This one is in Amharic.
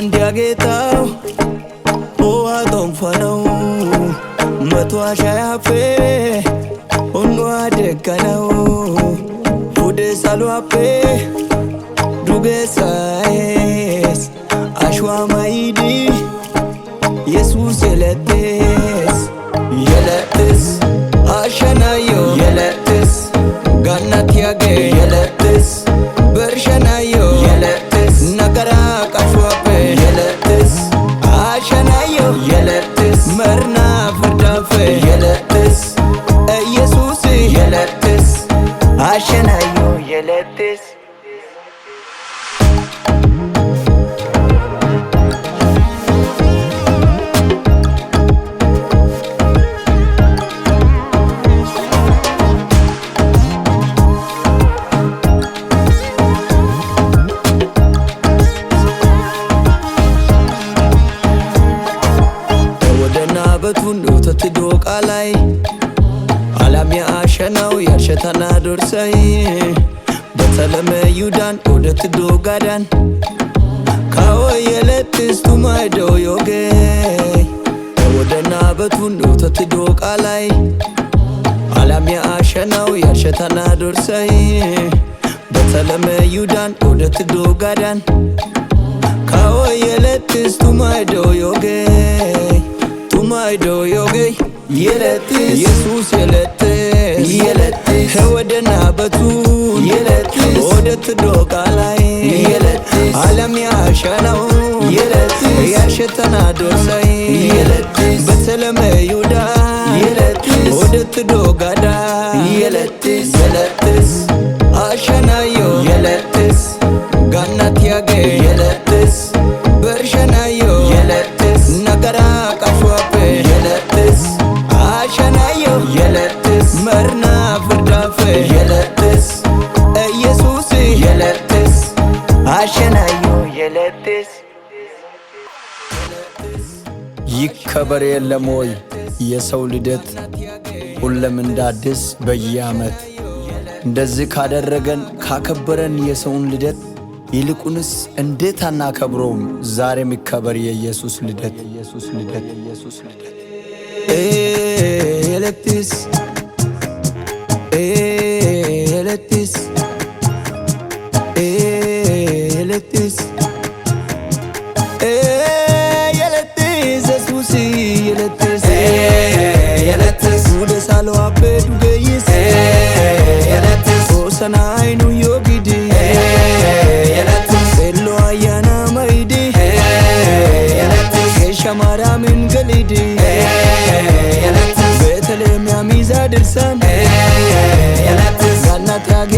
እንዲያጌታው ኦአቶም ፈነው መቷሻያፌ ኦኖ አደከነው ፉደ ሳሉአፌ ዱገሳይስ አሽዋማይዲ ኢየሱስ የለጥስ አሸናዮ የለጥስ ጋናት ያገ የለጥስ በርሸናዮ የለጥስ ነገራ ቀሽዋፌ የለጥስ አሸናዮ የለጥስ መርና ፍርዳፌ የለጥስ ኢየሱስ የለጥስ አሸናዮ የለጥስ በቱን ተትዶ ቃላይ ዓለም ያሸናው ያሸታና ዶርሳይ በተለመ ይሁዳን ወደትዶ ጋዳን ካው የለጥስ ቱማይዶ ዮጌ ወደና በቱን ተትዶ ቃላይ ዓለም ያሸናው ያሸታና ዶርሳይ በተለመ ይሁዳን ወደትዶ ጋዳን ካው የለጥስ ቱማይዶ ዮጌ ቱማይዶ ዮጌ የለጥስ ኢየሱስ የለጥስ ወደና በቱን የለጥስ ወደትዶ ቃላይ የለጥስ ዓለም ያሸናው የለጥስ ያሸተና ዶርሳይ የለጥስ በተለመ ይሁዳ የለጥስ ወደትዶ ጋዳ የለጥስ አሸናዮ የለጥስ ጋናት ያገ የለጥስ በርሸናዮ የለጥስ ነገራ ቀሽዋፌ የለጥስ አሸናዮ የለጥስ መርና ፍርዳፌ የለጥስ ኢየሱስ የለጥስ አሸናዮ የለጥስ ይከበር የለም ወይ የሰው ልደት ሁሉም እንዳድስ በየዓመት እንደዚህ ካደረገን ካከበረን የሰውን ልደት ይልቁንስ እንዴት አናከብረውም ዛሬም ይከበር የኢየሱስ ልደት የለጥስ የለጥስ የለጥስ ኢየሱስ የለጥስ ወደ ሳሉአፌ ዱገይስ የለጥስ ሆሰናይኑ ዮጊዲ የለጥስ ኤሎ አያና ማይዲ የለጥስ ሸማራምን ገሊዲ የለጥስ ቤተልሔም ያሚዛ ድርሳን የለጥስ ጋናት ያጌ